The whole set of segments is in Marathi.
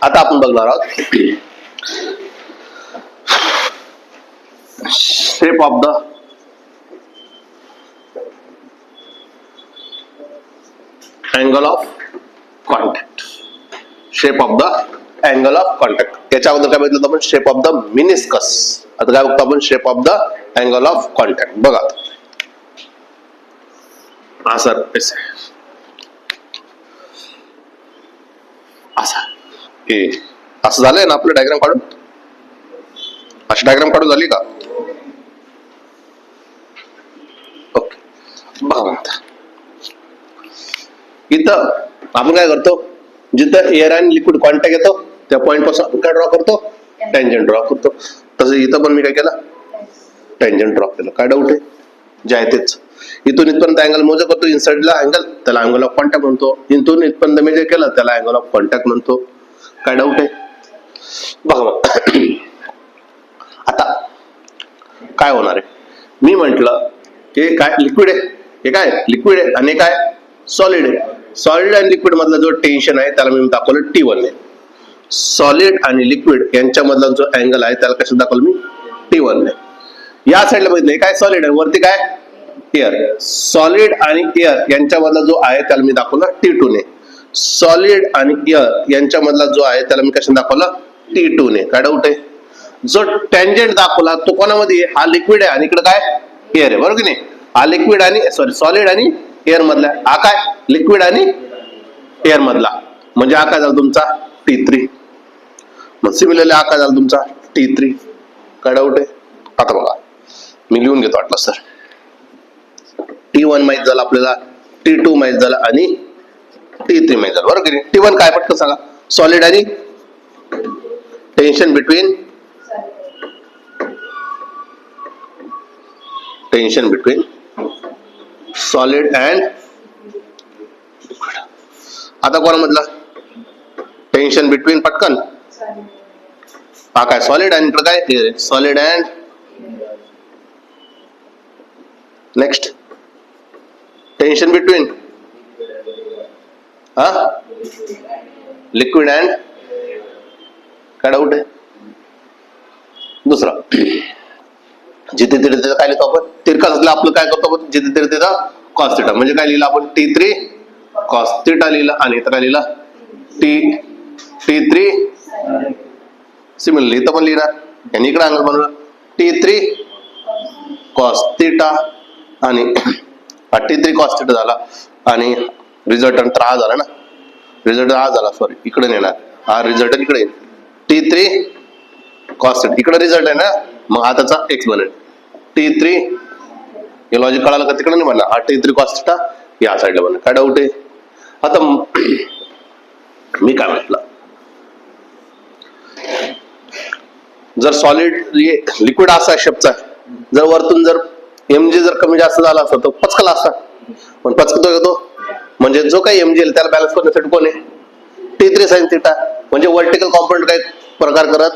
आता आपण बघणार आहोत shape of the angle of contact. Shape of the angle of contact. याच्या अगोदर काय बघितलं आपण? Shape of the meniscus. आता काय बघतो आपण? Shape of the angle of contact. बघा हा सर असं झालंय ना आपलं डायग्राम काढून. अशी डायग्राम काढून झाली का? ओके. बघा इथं आपण काय करतो? जिथं एअर आणि लिक्विड कॉन्टॅक्ट येतो त्या पॉइंट पासून आपण काय ड्रॉ करतो? टँजंट ड्रॉ करतो. तसं इथं पण मी काय केलं? टँजंट ड्रॉ केलं. काय डाऊट आहे? जे आहे तेच. इथून इथपर्यंत अँगल मोजा करतो इनसाइडला अँगल, त्याला अँगल ऑफ कॉन्टॅक्ट म्हणतो. इथून इथपर्यंत मेजर केलं त्याला अँगल ऑफ कॉन्टॅक्ट म्हणतो. काय डाऊट आहे? बघा मग आता काय होणार आहे? मी म्हंटल हे काय लिक्विड आहे, हे काय लिक्विड आहे आणि काय सॉलिड आहे. सॉलिड आणि लिक्विड मधला जो टेन्शन आहे त्याला मी दाखवलं T1 ने. सॉलिड आणि लिक्विड यांच्या मधला जो अँगल आहे त्याला कसं दाखवलं मी? T1 ने. या साईडला बघितलं काय सॉलिड आहे, वरती काय एअर. सॉलिड आणि एअर यांच्या मधला जो आहे त्याला मी दाखवलं T2 ने. सॉलिड आणि एअर यांच्या मधला जो आहे त्याला मी कशाने दाखवलं? T2 ने. काय डाऊट आहे? जो टँजंट दाखवला तो कोणामध्ये? हा लिक्विड आहे आणि इकडे काय एअर आहे, बरोबर की नाही? हा लिक्विड आणि सॉलिड आणि एअर मधला, हा काय लिक्विड आणि एअर मधला, म्हणजे हा काय झाला तुमचा T3. मग सिमिलरली हा काय झाला तुमचा T3. काय डाऊट आहे? आता बघा मी लिहून घेतो वाटलं सर. T1 माहित झालं आपल्याला, T2 माहित झालं आणि T3 माहित झालं, बरोबर की नाही? T1 काय पटकन सांगा? सॉलिड आणि tension between solid and liquid. आता कोणामधला? टेन्शन बिटवीन पटकन हा काय सॉलिड आणि इकडे काय solid and next tension between liquid and. काय डाऊट आहे? दुसरा जिथे तिथे तिथं काय लिहितो आपण? तिरका असलं आपलं काय करतो आपण? जिथे तिथे तिथं कॉस थिटा. म्हणजे काय लिहिलं आपण? T3 कॉस थिटा लिहिलं आणि इथं काय लिहिलं? T3 सिमिलरली इथं पण लिहिणार आणि इकडे अँगल बनवलं T3 कॉस थिटा आणि T3 कॉस थिटा झाला आणि रिझल्टंट तर हा झाला ना. रिझल्ट हा झाला, सॉरी इकडे नेणार. हा रिझल्ट इकडे येईल T3 कॉस थिटा. इकडे रिझल्ट आहे ना, मग हा त्याचा एक्स बनेल. T3 हे लॉजिक कळालं का? तिकडे नाही बनणार. हा T3 कॉस थिटा या साईडला बनणार. काय डाऊट आहे? आता मी काय म्हटलं, जर सॉलिड लिक्विड असा शेपचा, जर वरतून जर mg जर कमी जास्त झाला असता तर पचकला असता. पण पचकतो येतो म्हणजे जो काही mg त्याला बॅलन्स करण्यासाठी कोण आहे? T3 sin theta. म्हणजे वर्टिकल कॉम्पोनंट काही प्रकार करत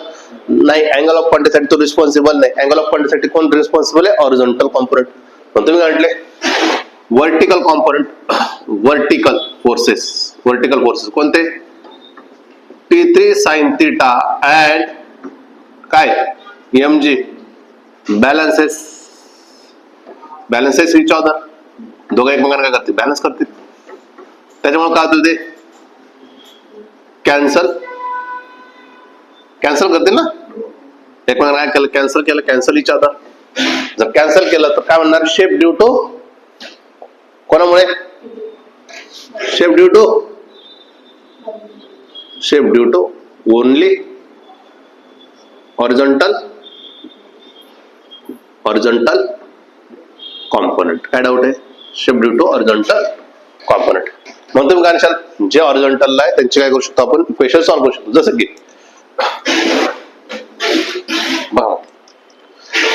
नाही. अँगल ऑफ कॉन्टॅक्टसाठी तो रिस्पॉन्सिबल नाही. अँगल ऑफ कॉन्टॅक्टसाठी कोण रिस्पॉन्सिबल आहे? Horizontal component. पण तुम्ही म्हटले वर्टिकल कॉम्पोनंट, वर्टिकल फोर्सेस कोणते? T3 sin थिटा अँड काय mg बॅलन्सेस इच अदर. दोघं एकमेकांना काय करतील? बॅलन्स करतील. त्याच्यामुळे काय होतं? ते कॅन्सल करतील ना एकमेकांना. काय केलं? Cancel each other. जर कॅन्सल केलं तर काय म्हणणार? शेप ड्यू टू कोणामुळे? Shape due to only horizontal component. काय डाऊट आहे? Shape due to horizontal component. मग तुम्ही काय सांगाल? जे हॉरिझॉन्टल आहे त्यांचे काय करू शकतो आपण? इक्वेशन सॉल्व्ह करू शकतो. जसं की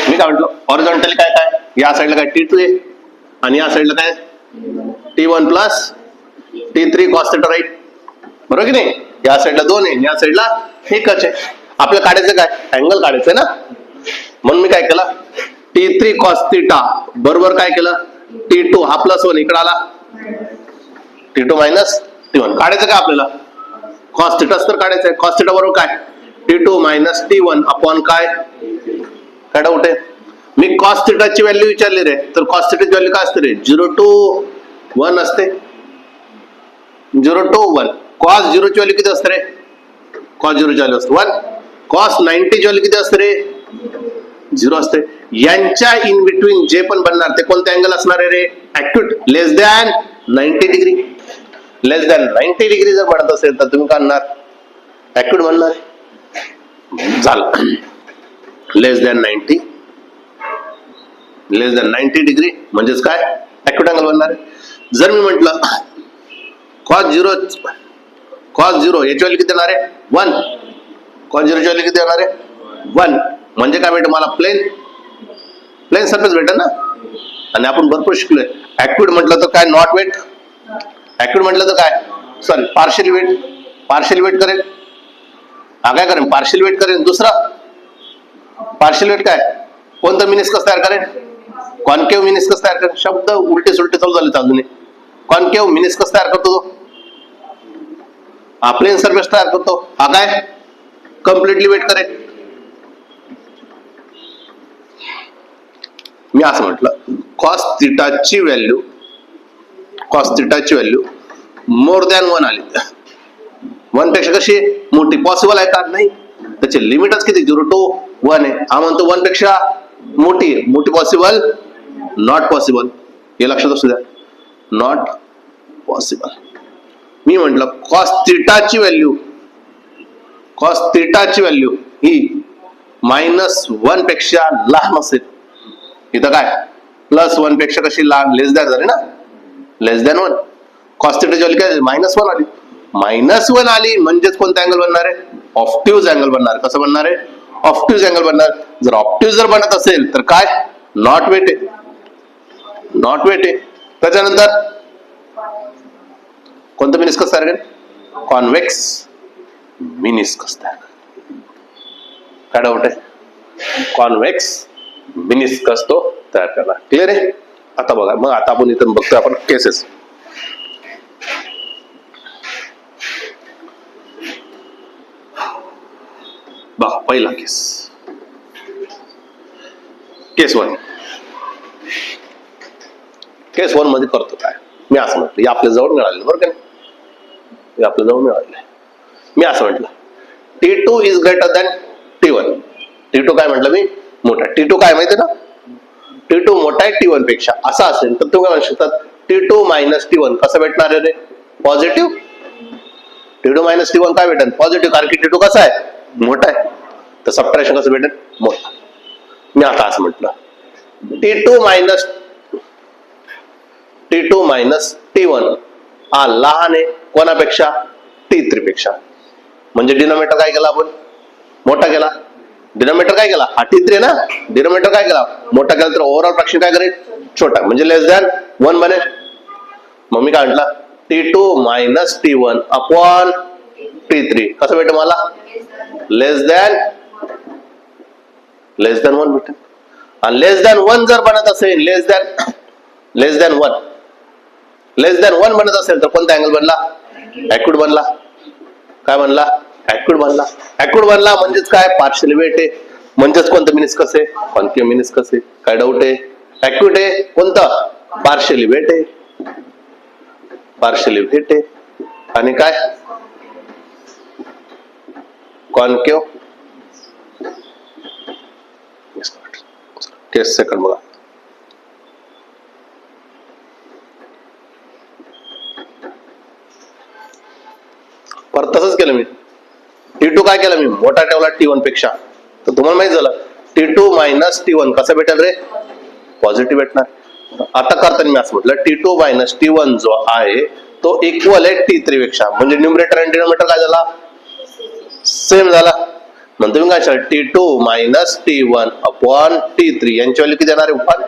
मी काय म्हटलं? हॉरिझॉन्टली काय या साईडला काय T2 आहे आणि या साईडला काय T1 plus T3 cos theta, right? बरोबर की नाही? या साईडला 2 आहे, या साईडला एकच आहे. आपल्याला काढायचं काय? अँगल काढायचंय ना. म्हणून मी काय केलं? T3 कॉस थिटा बरोबर काय केलं? T2 हा प्लस 1 इकडे आला, T2 मायनस T1. काढायचं काय आपल्याला? कॉस थिटाच तर काढायचं आहे. कॉस थिटा बरोबर काय T2 मायनस T1 अपॉन काय डाऊट आहे. मी कॉस थिटाची व्हॅल्यू विचारली रे, तर कॉस थिटाची व्हॅल्यू काय असते रे 0 to 1 असते. 0 to 1. कॉस 0 ची व्हॅल्यू किती असते रे, कॉस 0 ची व्हॅल्यू असते 1. कॉस 90 ची व्हॅल्यू किती असते रे 0 असते. यांच्या इन बिटवीन जे पण बनणार ते कोणते अँगल असणार आहे रे ऍक्यूट लेस दॅन 90 डिग्री. लेस दॅन 90 डिग्री जर बनत असेल तर तुम्ही काय म्हणणार ऍक्यूट बनणार. झालं लेस दॅन 90 डिग्री म्हणजेच काय ऍक्यूट अँगल बनणार आहे. जर मी म्हटलं कॉस 0 याची व्हॅल्यू किती येणार आहे 1. कॉस 0 ची व्हॅल्यू किती येणार आहे 1. म्हणजे काय भेटेल मला प्लेन सरफेस भेटेल ना. आणि आपण भरपूर शिकलोय ऍक्यूट म्हटलं तर काय नॉट वेट. ऍक्यूट म्हटलं तर काय सॉरी पार्शियल वेट करेल. हा काय करेल पार्शियल वेट करेल. दुसरा पार्शियल वेट काय कोणतं मिनिस्कस तयार करेल कॉन्केव्ह मिनिस्कस तयार करेल. शब्द उलटे सुलटे चालू झाले अजून. कॉन्केव्ह मिनिस्कस तयार करतो तो. हा प्लेन सरफेस तयार करतो. हा काय कम्प्लिटली वेट करेल. मी असं म्हटलं कॉस थिटाची व्हॅल्यू मोर दॅन 1 आली. 1 पेक्षा कशी मोठी पॉसिबल आहे का नाही. त्याचे लिमिटच किती 0 to 1 आहे. हा म्हणतो 1 पेक्षा मोठी पॉसिबल नॉट पॉसिबल. हे लक्षात असू द्या नॉट पॉसिबल. मी म्हटलं कॉस थिटाची व्हॅल्यू ही -1 पेक्षा लहान असेल. इथं काय +1 पेक्षा कशी लहान लेस दॅन झाली ना लेस दॅन 1. कॉस थिटाची व्हॅल्यू काय -1 आली. -1 आली म्हणजेच कोणता अँगल बनणार आहे ऑप्ट्यूज अँगल बनणार. कसं बनणार आहे ऑप्ट्यूज अँगल बनणार. जर ऑप्ट्यूज जर बनत असेल तर काय नॉट वेट आहे. त्याच्यानंतर कोणतं मिनिस्कस तयार करेल कॉन्व्हेक्स मिनिस्कस तयार करेल. काय डाऊट आहे कॉन्व्हेक्स मिनिस्कस तो तयार करणार. क्लिअर आहे. आता बघा मग आता आपण इथून बघतोय आपण केसेस. बघा पहिला केस 1. केस 1 मध्ये करतो काय मी असं म्हटलं आपल्या जवळ मिळाले बरं का आपल्या जवळ मिळाले. मी असं म्हटलं T2 is greater than T1. T2 काय म्हटलं मी मोठा. T2 काय माहिती ना T2 मोठा आहे T1 पेक्षा. असं असेल तर तुम्ही काय म्हणू शकतात T2 मायनस T1 कसं भेटणार आहे रे पॉझिटिव्ह. T2 मायनस T1 काय भेटेल पॉझिटिव्ह कारण की T2 कसा आहे मोठा आहे. तर सबट्रॅक्शन कसं भेटेल मोठा. मी आता असं म्हटलं T2 मायनस T1 हा लहान आहे कोणापेक्षा T3 पेक्षा. म्हणजे डिनोमिनेटर काय केला आपण मोठा केला. डिनोमिनेटर काय केला हा T3 आहे ना. डिनोमिनेटर काय केला मोठा केला तर ओव्हरऑल फ्रॅक्शन काय करेल छोटा म्हणजे लेस दॅन 1 बनेल. मग मी काय म्हटलं T2 minus T1 upon T3 कसं भेटेल मला लेस दॅन 1 भेटेल. आणि लेस दॅन 1 जर बनत असेल लेस दॅन 1 बनत असेल तर कोणता अँगल बनला ऍक्यूट बनला. काय बनला ऍक्यूट बनला म्हणजेच काय पार्शियल वेट आहे. म्हणजेच कोणतं मिनिस्कस आहे कॉन्केव्ह मिनिस्कस आहे. काय डाऊट आहे ऍक्यूट आहे कोणतं पार्शियली वेट आहे. आणि काय कॉन्केव्ह केस सेकंड बघा. परत तसंच केलं मी T2 काय केलं मी मोठा ठेवला T1 पेक्षा. तर तुम्हाला माहित झालं T2 मायनस T1 कसं भेटेल रे पॉझिटिव्ह भेटणार. आता करताना मी असं म्हटलं T2 मायनस T1 जो आहे तो इक्वल आहे T3 पेक्षा. म्हणजे न्यूमरेटर आणि डिनोमिनेटर काय झाला सेम झाला. म्हणतो मी काय T2 minus T1 upon T3 यांची व्हॅल्यू किती येणार आहे 1.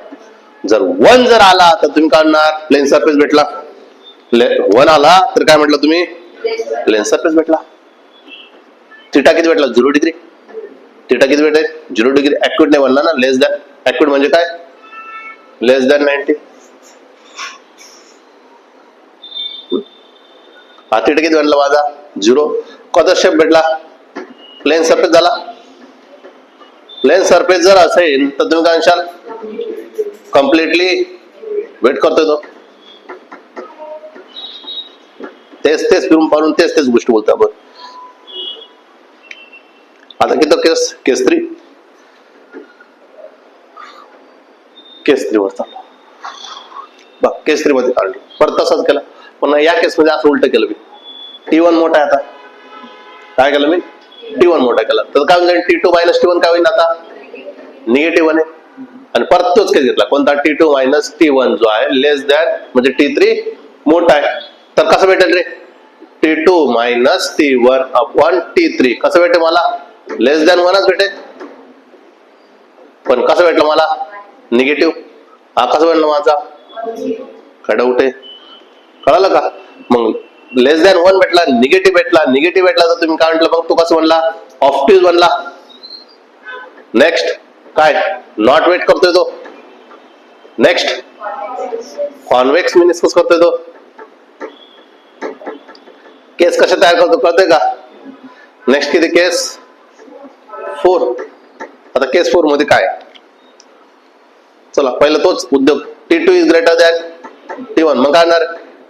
जर 1 जर आला तर तुम्ही काढणार प्लेन सरफेस भेटला. 1 आला तर काय म्हटलं तुम्ही प्लेन सरफेस भेटला. थिटा किती भेटला 0 डिग्री. थिटा किती भेटेल 0 डिग्री. ऍक्यूट नाही बनला ना लेस दॅन. ऍक्यूट म्हणजे काय लेस दॅन 90. हा थिटा किती बनला माझा 0. कोणता शेप भेटला? प्लेन सरफेस झाला. प्लेन सरफेस जर असेल तर तुम्ही काय म्हणशाल? कम्प्लिटली वेट करतोय तो. तेच फिरून पाहून तेच गोष्टी बोलतो आपण. आता किती केस? केस 3. केस 3 वर चाललो. बघ केस 3 मध्ये काढलो. परत तसाच केला. पण या केस मध्ये असं उलट केलं मी. T1 मोठा आहे आता. काय केलं मी? T1 मोठा केला. तर काय होईल? T2 मायनस T1 काय होईल आता? निगेटिव्ह आहे. आणि परत तोच केस घेतला. कोणता? T2 मायनस T1 जो आहे लेस दॅन म्हणजे T3 मोठा आहे. तर कसं भेटेल रे? T2 minus T1 upon T3 कसं भेटेल मला? लेस दॅन 1च भेटेल. पण कसं भेटलं मला? निगेटिव्ह. हा कसं भेटलं माझा? काय डाऊट आहे? कळालं का? मग लेस दॅन 1 भेटला, निगेटिव्ह भेटला तर तुम्ही काय म्हटलं? मग तो कसं बनला? ऑप्टिव्ह बनला. नेक्स्ट काय? नॉट वेट करतोय तो. नेक्स्ट कॉन्व्हेक्स मेनिस्कस करतोय तो. केस कशा तयार करतो कळतंय का? नेक्स्ट किती? केस 4. आता केस 4 मध्ये काय? चला पहिला तोच उद्योग. T2 is greater than T1. मग काय होणार?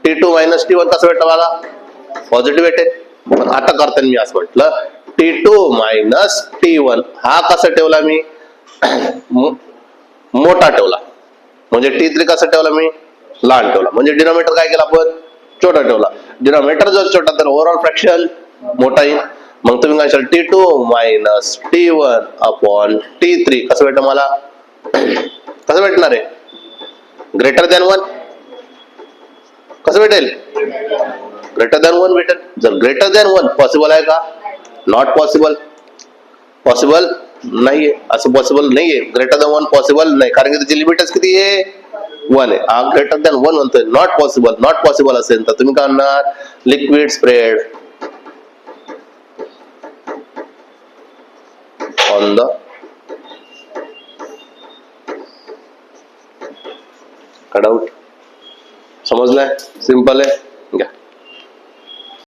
T2 मायनस T1 कसं भेटलं मला? पॉझिटिव्ह भेटेल. पण आता करताना मी असं म्हटलं T2 मायनस T1 हा कसा ठेवला मी? मोठा ठेवला. म्हणजे T3 कसा ठेवला मी? लहान ठेवला. म्हणजे डिनॉमिनेटर काय केला आपण? छोटा ठेवला. डिनॉमिनेटर जर छोटा तर ओव्हरऑल फ्रॅक्शन मोठा येईल. मग तुम्ही काय सांगाल? T2 minus T1 upon T3 कसं भेटलं मला? कसं भेटणार आहे? Greater than 1. कसं भेटेल? ग्रेटर दॅन 1 भेटेल. जर ग्रेटर दॅन 1 पॉसिबल आहे का? Not possible. पॉसिबल नाहीये. असं पॉसिबल नाहीये. ग्रेटर दॅन 1 पॉसिबल नाही. कारण की त्याची लिमिटच किती आहे? 1 आहे. हा ग्रेटर दॅन 1 म्हणतोय. Not possible. नॉट पॉसिबल असेल तर तुम्ही काय म्हणणार? Liquid spread on the cutout. समजलंय? सिंपल आहे. घ्या.